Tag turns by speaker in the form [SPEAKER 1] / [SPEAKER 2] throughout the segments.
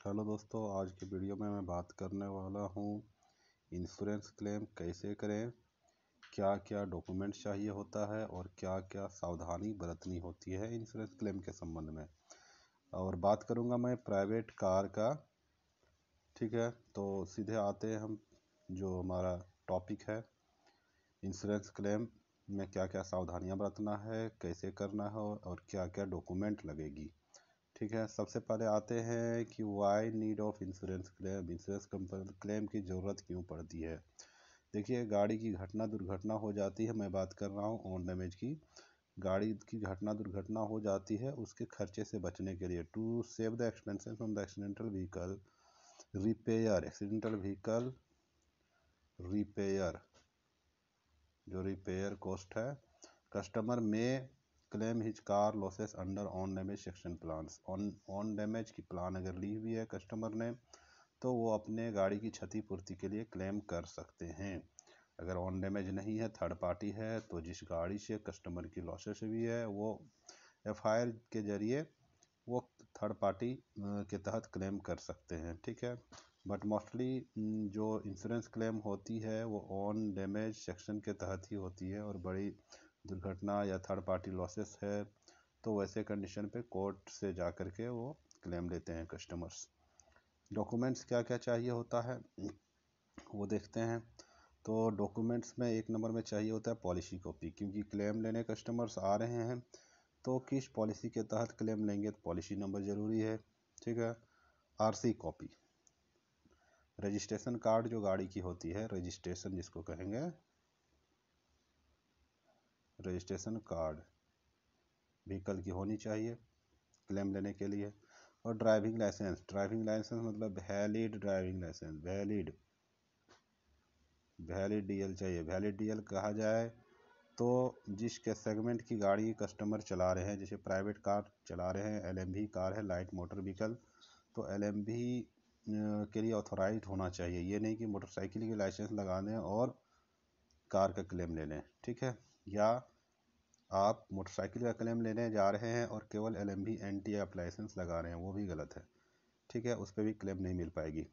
[SPEAKER 1] Hello दोस्तों, आज की वीडियो में मैं बात करने वाला हूँ इंश्योरेंस क्लेम कैसे करें, क्या क्या डॉक्यूमेंट्स चाहिए होता है और क्या क्या सावधानी बरतनी होती है इंश्योरेंस क्लेम के संबंध में। और बात करूँगा मैं प्राइवेट कार का। ठीक है, तो सीधे आते हैं हम जो हमारा टॉपिक है इंश्योरेंस क्लेम में क्या क्या सावधानियाँ बरतना है, कैसे करना है और क्या क्या डॉक्यूमेंट लगेगी। ठीक है, सबसे पहले आते हैं कि why need of insurance claim, insurance claim की ज़रूरत क्यों पड़ती है। देखिए, गाड़ी की दुर्घटना हो जाती है, मैं बात कर रहा हूँ ऑन डैमेज की। गाड़ी की दुर्घटना हो जाती है, उसके खर्चे से बचने के लिए to save the expenses from the accidental vehicle repair, accidental vehicle repair जो रिपेयर कॉस्ट है, कस्टमर में claim his car losses under own damage section plans. Own damage की प्लान अगर ली हुई है कस्टमर ने तो वो अपने गाड़ी की क्षतिपूर्ति के लिए क्लेम कर सकते हैं। अगर ऑन डैमेज नहीं है, थर्ड पार्टी है, तो जिस गाड़ी से कस्टमर की लॉसेस हुई है वो एफआईआर के जरिए वो थर्ड पार्टी के तहत क्लेम कर सकते हैं। ठीक है, बट मोस्टली जो इंश्योरेंस क्लेम होती है वो ऑन डैमेज सेक्शन के तहत ही होती है, और बड़ी दुर्घटना या थर्ड पार्टी लॉसेस है तो वैसे कंडीशन पे कोर्ट से जा कर के वो क्लेम लेते हैं कस्टमर्स। डॉक्यूमेंट्स क्या क्या चाहिए होता है वो देखते हैं। तो डॉक्यूमेंट्स में एक नंबर में चाहिए होता है पॉलिसी कॉपी, क्योंकि क्लेम लेने कस्टमर्स आ रहे हैं तो किस पॉलिसी के तहत क्लेम लेंगे तो पॉलिसी नंबर ज़रूरी है। ठीक है, आरसी कॉपी, रजिस्ट्रेशन कार्ड जो गाड़ी की होती है, रजिस्ट्रेशन जिसको कहेंगे, रजिस्ट्रेशन कार्ड व्हीकल की होनी चाहिए क्लेम लेने के लिए। और ड्राइविंग लाइसेंस, मतलब valid driving licence, valid DL चाहिए। वैलिड डीएल कहा जाए तो जिसके सेगमेंट की गाड़ी कस्टमर चला रहे हैं, जैसे प्राइवेट कार चला रहे हैं, एलएमवी कार है, लाइट मोटर व्हीकल, तो एलएमवी के लिए ऑथोराइज होना चाहिए। ये नहीं कि मोटरसाइकिल की लाइसेंस लगा दें और कार का क्लेम ले लें। ठीक है, या आप मोटरसाइकिल का क्लेम लेने जा रहे हैं और केवल एलएमवी एनटी आप लाइसेंस लगा रहे हैं, वो भी गलत है। ठीक है, उस पर भी क्लेम नहीं मिल पाएगी।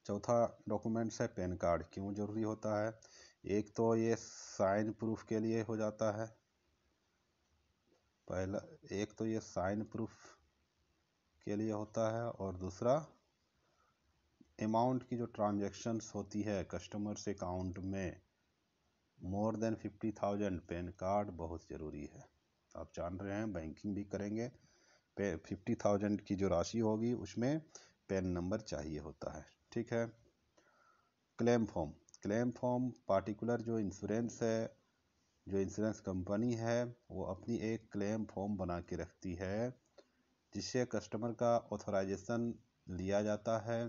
[SPEAKER 1] चौथा डॉक्यूमेंट्स है पैन कार्ड। क्यों ज़रूरी होता है? एक तो ये साइन प्रूफ के लिए हो जाता है, पहला एक तो ये साइन प्रूफ के लिए होता है, और दूसरा अमाउंट की जो ट्रांजैक्शंस होती है कस्टमर से अकाउंट में मोर देन 50,000, पैन कार्ड बहुत ज़रूरी है। आप जान रहे हैं बैंकिंग भी करेंगे, 50,000 की जो राशि होगी उसमें पैन नंबर चाहिए होता है। ठीक है, क्लेम फॉर्म पार्टिकुलर जो इंश्योरेंस है, जो इंश्योरेंस कंपनी है वो अपनी एक क्लेम फॉर्म बना के रखती है जिससे कस्टमर का ऑथराइजेशन लिया जाता है।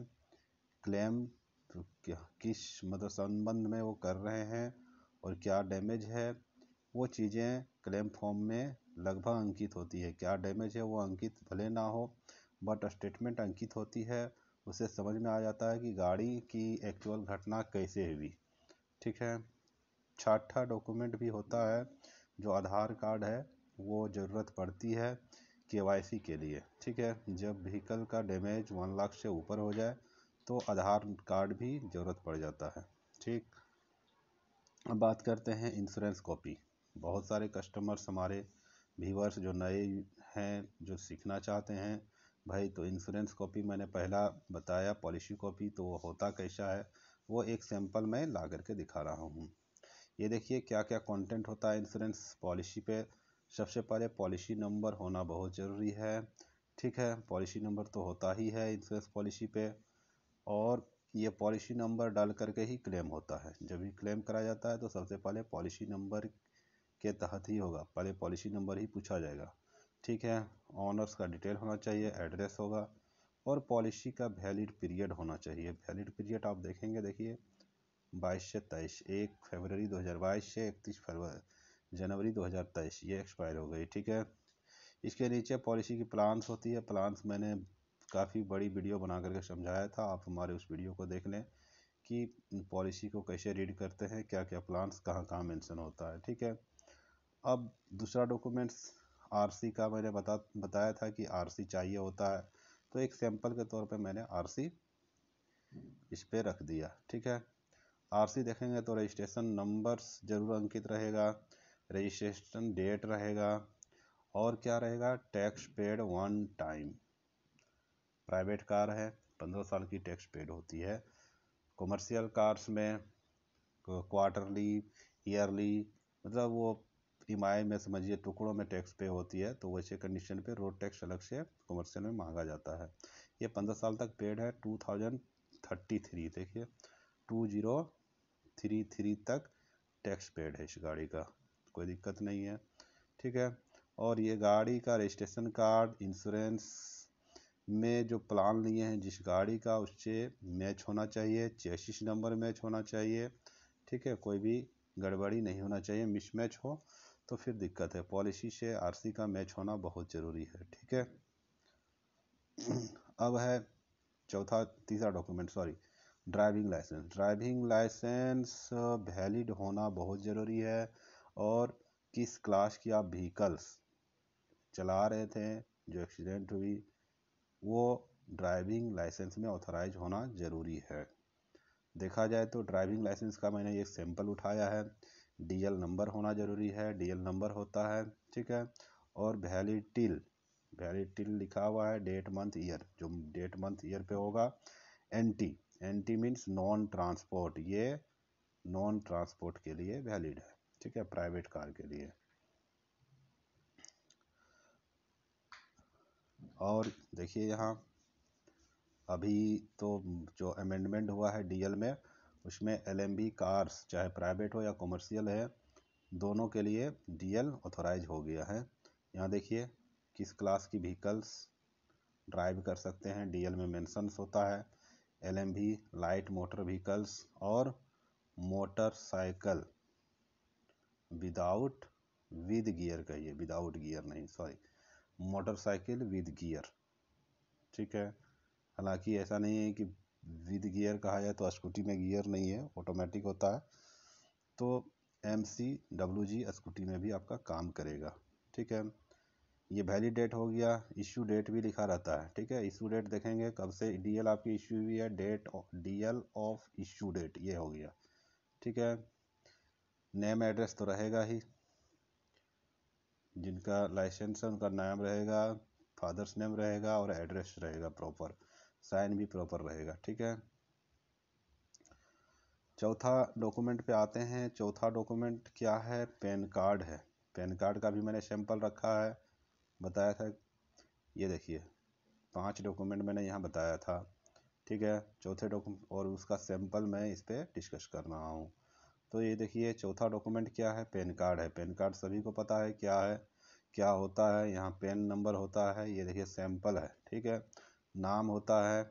[SPEAKER 1] क्लेम किस मतलब संबंध में वो कर रहे हैं और क्या डैमेज है, वो चीज़ें क्लेम फॉर्म में लगभग अंकित होती है। क्या डैमेज है वो अंकित भले ना हो, बट स्टेटमेंट अंकित होती है, उससे समझ में आ जाता है कि गाड़ी की एक्चुअल घटना कैसे हुई। ठीक है, छठा डॉक्यूमेंट भी होता है जो आधार कार्ड है, वो ज़रूरत पड़ती है केवाईसी के लिए। ठीक है, जब व्हीकल का डैमेज 1 लाख से ऊपर हो जाए तो आधार कार्ड भी ज़रूरत पड़ जाता है। ठीक, अब बात करते हैं इंश्योरेंस कॉपी। बहुत सारे कस्टमर्स हमारे व्यूअर्स जो नए हैं, जो सीखना चाहते हैं भाई, तो इंश्योरेंस कॉपी मैंने पहला बताया, पॉलिसी कॉपी, तो वो होता कैसा है वो एक सैंपल मैं ला करके दिखा रहा हूँ। ये देखिए क्या क्या कंटेंट होता है इंश्योरेंस पॉलिसी पे। सबसे पहले पॉलिसी नंबर होना बहुत ज़रूरी है। ठीक है, पॉलिसी नंबर तो होता ही है इंश्योरेंस पॉलिसी पे, और ये पॉलिसी नंबर डाल करके ही क्लेम होता है। जब भी क्लेम करा जाता है तो सबसे पहले पॉलिसी नंबर के तहत ही होगा, पहले पॉलिसी नंबर ही पूछा जाएगा। ठीक है, ऑनर्स का डिटेल होना चाहिए, एड्रेस होगा, और पॉलिसी का वैलिड पीरियड होना चाहिए। वैलिड पीरियड आप देखेंगे, देखिए 22 से 23, 1 फरवरी 2022 से 31 जनवरी 2023 ये एक्सपायर हो गई। ठीक है, इसके नीचे पॉलिसी की प्लान्स होती है। प्लान्स मैंने काफ़ी बड़ी वीडियो बना करके समझाया था, आप हमारे उस वीडियो को देख लें कि पॉलिसी को कैसे रीड करते हैं, क्या क्या प्लान्स कहाँ कहाँ मेंशन होता है। ठीक है, अब दूसरा डॉक्यूमेंट्स आरसी का मैंने बताया था कि आरसी चाहिए होता है। तो एक सैंपल के तौर पे मैंने आरसी इस पे रख दिया। ठीक है, आरसी देखेंगे तो रजिस्ट्रेशन नंबर्स जरूर अंकित रहेगा, रजिस्ट्रेशन डेट रहेगा, और क्या रहेगा, tax paid one time. Private car है 15 साल की टैक्स पेड होती है। कमर्शियल कार्स में क्वार्टरली, ईयरली, मतलब वो ईएमआई में समझिए टुकड़ों में टैक्स पे होती है, तो वैसे कंडीशन पे रोड टैक्स अलग से कमर्शियल में मांगा जाता है। ये 15 साल तक पेड है। 2033 देखिए 2033 तक टैक्स पेड है इस गाड़ी का, कोई दिक्कत नहीं है। ठीक है, और ये गाड़ी का रजिस्ट्रेशन कार्ड इंश्योरेंस में जो प्लान लिए हैं जिस गाड़ी का, उससे मैच होना चाहिए, चेसिस नंबर मैच होना चाहिए। ठीक है, कोई भी गड़बड़ी नहीं होना चाहिए, मिसमैच हो तो फिर दिक्कत है। पॉलिसी से आरसी का मैच होना बहुत ज़रूरी है। ठीक है, अब है तीसरा document, driving licence. Driving licence valid होना बहुत ज़रूरी है, और किस क्लास की आप व्हीकल्स चला रहे थे, जो एक्सीडेंट हुई, वो ड्राइविंग लाइसेंस में ऑथराइज होना ज़रूरी है। देखा जाए तो ड्राइविंग लाइसेंस का मैंने ये सैंपल उठाया है। डीएल नंबर होना ज़रूरी है, डीएल नंबर होता है। ठीक है, और वैलिड टिल लिखा हुआ है, डेट मंथ ईयर, जो डेट मंथ ईयर पे होगा। एनटी मीन्स नॉन ट्रांसपोर्ट, ये नॉन ट्रांसपोर्ट के लिए वैलिड है। ठीक है, प्राइवेट कार के लिए। और देखिए यहाँ अभी तो जो अमेंडमेंट हुआ है डीएल में, उसमें एलएमबी कार्स चाहे प्राइवेट हो या कमर्शियल है, दोनों के लिए डीएल ऑथराइज हो गया है। यहाँ देखिए किस क्लास की व्हीकल्स ड्राइव कर सकते हैं, डीएल में मेंशंस होता है। एलएमवी लाइट मोटर व्हीकल्स और मोटरसाइकिल विदाउट विद गियर, कहिए विदाउट गियर नहीं, सॉरी, मोटरसाइकिल विद गियर। ठीक है, हालांकि ऐसा नहीं है कि विद गियर कहा जाए तो स्कूटी में गियर नहीं है, ऑटोमेटिक होता है। तो MCWG स्कूटी में भी आपका काम करेगा। ठीक है, ये वैलिड डेट हो गया। इशू डेट भी लिखा रहता है। ठीक है, इशू डेट देखेंगे कब से डीएल आपकी इशू हुई है, डीएल ऑफ इशू डेट ये हो गया। ठीक है, नेम एड्रेस तो रहेगा ही, जिनका लाइसेंस है उनका नाम रहेगा, फादर्स नेम रहेगा और एड्रेस रहेगा प्रॉपर, साइन भी प्रॉपर रहेगा। ठीक है, चौथा डॉक्यूमेंट पे आते हैं। चौथा डॉक्यूमेंट क्या है, पैन कार्ड है। पैन कार्ड का भी मैंने सैंपल रखा है, बताया था। ये देखिए 5 डॉक्यूमेंट मैंने यहाँ बताया था। ठीक है, चौथे डॉक्यूमेंट और उसका सैंपल मैं इस पर डिस्कस कर रहा हूँ। तो ये देखिए चौथा डॉक्यूमेंट क्या है, पैन कार्ड है। पैन कार्ड सभी को पता है क्या है, क्या होता है। यहाँ पैन नंबर होता है, ये देखिए सैंपल है। ठीक है, नाम होता है।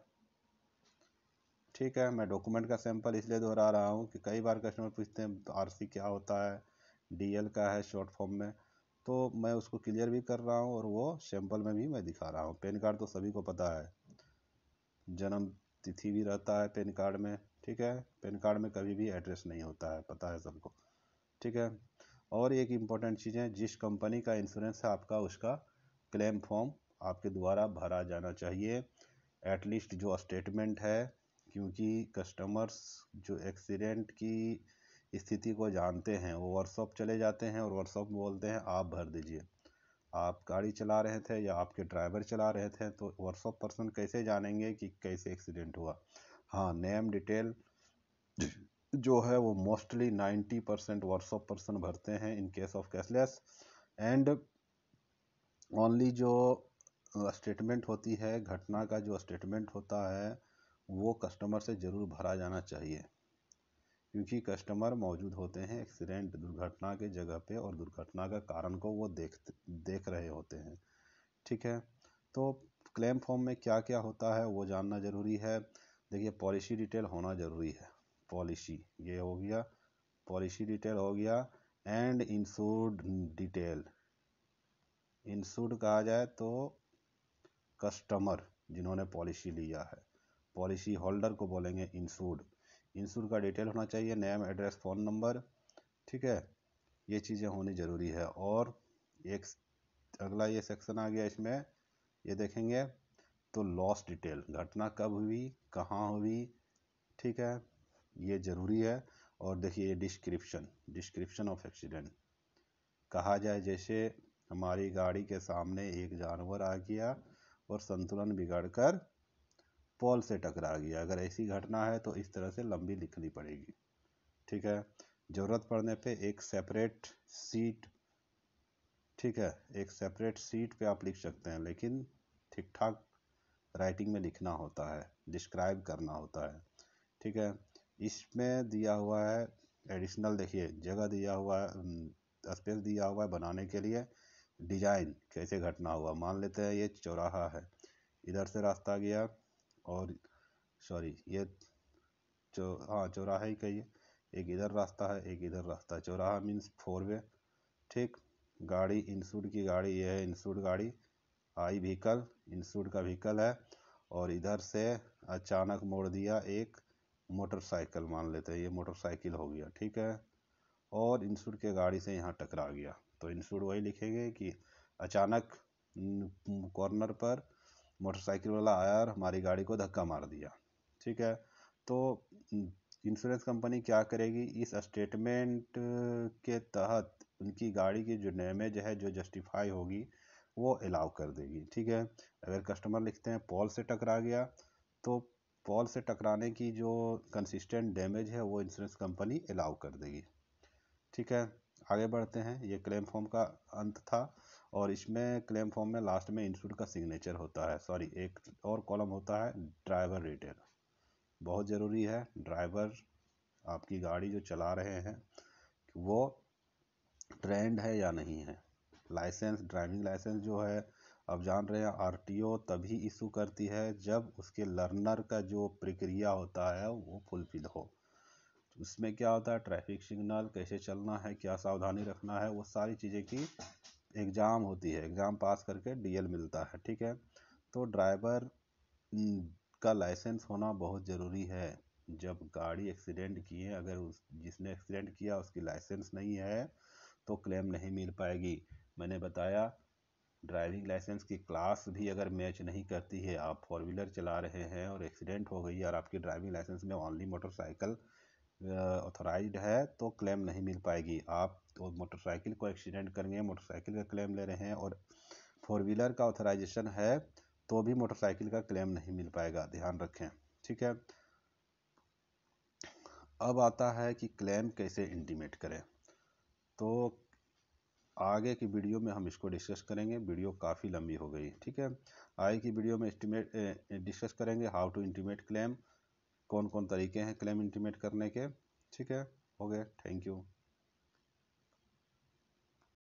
[SPEAKER 1] ठीक है, मैं डॉक्यूमेंट का सैंपल इसलिए दोहरा रहा हूँ कि कई बार कस्टमर पूछते हैं आरसी क्या होता है, डीएल का है शॉर्ट फॉर्म में, तो मैं उसको क्लियर भी कर रहा हूँ और वो सैंपल में भी मैं दिखा रहा हूँ। पैन कार्ड तो सभी को पता है, जन्म तिथि भी रहता है पैन कार्ड में। ठीक है, पैन कार्ड में कभी भी एड्रेस नहीं होता है, पता है सबको। ठीक है, और एक इम्पॉर्टेंट चीज़ है, जिस कंपनी का इंश्योरेंस है आपका, उसका क्लेम फॉर्म आपके द्वारा भरा जाना चाहिए, एटलीस्ट जो स्टेटमेंट है, क्योंकि कस्टमर्स जो एक्सीडेंट की स्थिति को जानते हैं वो वर्कशॉप चले जाते हैं और वर्कशॉप बोलते हैं आप भर दीजिए। आप गाड़ी चला रहे थे या आपके ड्राइवर चला रहे थे, तो वर्कशॉप पर्सन कैसे जानेंगे कि कैसे एक्सीडेंट हुआ। हाँ, नेम डिटेल जो है वो मोस्टली 90% वर्कशॉप पर्सन भरते हैं in case of cashless. And only जो स्टेटमेंट होती है, घटना का जो स्टेटमेंट होता है, वो कस्टमर से ज़रूर भरा जाना चाहिए, क्योंकि कस्टमर मौजूद होते हैं एक्सीडेंट दुर्घटना के जगह पे और दुर्घटना का कारण को वो देख रहे होते हैं। ठीक है, तो क्लेम फॉर्म में क्या क्या होता है वो जानना ज़रूरी है। देखिए पॉलिसी डिटेल होना ज़रूरी है, पॉलिसी ये हो गया, पॉलिसी डिटेल हो गया। एंड इंश्योर्ड डिटेल, इंश्योर्ड कहा जाए तो कस्टमर जिन्होंने पॉलिसी लिया है, पॉलिसी होल्डर को बोलेंगे इंश्योर्ड। इंश्योर्ड का डिटेल होना चाहिए, नेम एड्रेस फ़ोन नंबर। ठीक है, ये चीज़ें होनी ज़रूरी है। और एक अगला ये सेक्शन आ गया, इसमें ये देखेंगे तो लॉस डिटेल, घटना कब हुई, कहाँ हुई, ठीक है, ये ज़रूरी है। और देखिए डिस्क्रिप्शन ऑफ एक्सीडेंट कहा जाए, जैसे हमारी गाड़ी के सामने एक जानवर आ गया और संतुलन बिगड़कर पोल से टकरा गया। अगर ऐसी घटना है तो इस तरह से लंबी लिखनी पड़ेगी, ठीक है। ज़रूरत पड़ने पे एक सेपरेट सीट, ठीक है, एक सेपरेट सीट पे आप लिख सकते हैं, लेकिन ठीक ठाक राइटिंग में लिखना होता है, डिस्क्राइब करना होता है, ठीक है। इसमें दिया हुआ है एडिशनल, देखिए जगह दिया हुआ है, स्पेस दिया हुआ है बनाने के लिए। डिजाइन कैसे घटना हुआ, मान लेते हैं ये चौराहा है, इधर से रास्ता गया और सॉरी ये हाँ चौराहा ही कहिए, एक इधर रास्ता है एक इधर रास्ता है, चौराहा मीन्स 4 वे, ठीक। गाड़ी इंश्योर्ड की गाड़ी, ये है इंश्योर्ड गाड़ी, आई व्हीकल इंश्योर्ड का व्हीकल है, और इधर से अचानक मोड़ दिया एक मोटरसाइकिल, मान लेते हैं ये मोटरसाइकिल हो गया, ठीक है, और इंश्योर्ड के गाड़ी से यहाँ टकरा गया, तो इंश्योर्ड वही लिखेंगे कि अचानक कॉर्नर पर मोटरसाइकिल वाला आया और हमारी गाड़ी को धक्का मार दिया, ठीक है। तो इंश्योरेंस कंपनी क्या करेगी, इस स्टेटमेंट के तहत उनकी गाड़ी की जो डैमेज है जो जस्टिफाई होगी वो अलाउ कर देगी, ठीक है। अगर कस्टमर लिखते हैं पॉल से टकरा गया, तो पॉल से टकराने की जो कंसिस्टेंट डैमेज है वो इंश्योरेंस कंपनी अलाउ कर देगी, ठीक है। आगे बढ़ते हैं, ये क्लेम फॉर्म का अंत था, और इसमें क्लेम फॉर्म में लास्ट में इंश्योर्ड का सिग्नेचर होता है, सॉरी एक और कॉलम होता है ड्राइवर डिटेल, बहुत ज़रूरी है। ड्राइवर आपकी गाड़ी जो चला रहे हैं वो ट्रेंड है या नहीं है। लाइसेंस, ड्राइविंग लाइसेंस जो है अब जान रहे हैं आरटीओ तभी इशू करती है जब उसके लर्नर का जो प्रक्रिया होता है वो फुलफिल हो। उसमें क्या होता है, ट्रैफिक सिग्नल कैसे चलना है, क्या सावधानी रखना है, वो सारी चीज़ें की एग्ज़ाम होती है, एग्ज़ाम पास करके डीएल मिलता है, ठीक है। तो ड्राइवर का लाइसेंस होना बहुत ज़रूरी है। जब गाड़ी एक्सीडेंट की है, अगर उस जिसने एक्सीडेंट किया उसकी लाइसेंस नहीं है तो क्लेम नहीं मिल पाएगी। मैंने बताया ड्राइविंग लाइसेंस की क्लास भी अगर मैच नहीं करती है, आप 4 व्हीलर चला रहे हैं और एक्सीडेंट हो गई है और आपकी ड्राइविंग लाइसेंस में ओनली मोटरसाइकिल ऑथोराइज्ड है तो क्लेम नहीं मिल पाएगी। आप तो मोटरसाइकिल को एक्सीडेंट करेंगे, मोटरसाइकिल का क्लेम ले रहे हैं, और 4 व्हीलर का ऑथराइजेशन है तो भी मोटरसाइकिल का क्लेम नहीं मिल पाएगा, ध्यान रखें, ठीक है। अब आता है कि क्लेम कैसे इंटीमेट करें, तो आगे की वीडियो में हम इसको डिस्कस करेंगे। वीडियो काफ़ी लंबी हो गई, ठीक है। आगे की वीडियो में डिस्कस करेंगे हाउ टू इंटीमेट क्लेम, कौन कौन तरीके हैं क्लेम इंटीमेट करने के, ठीक है। हो गए, थैंक यू।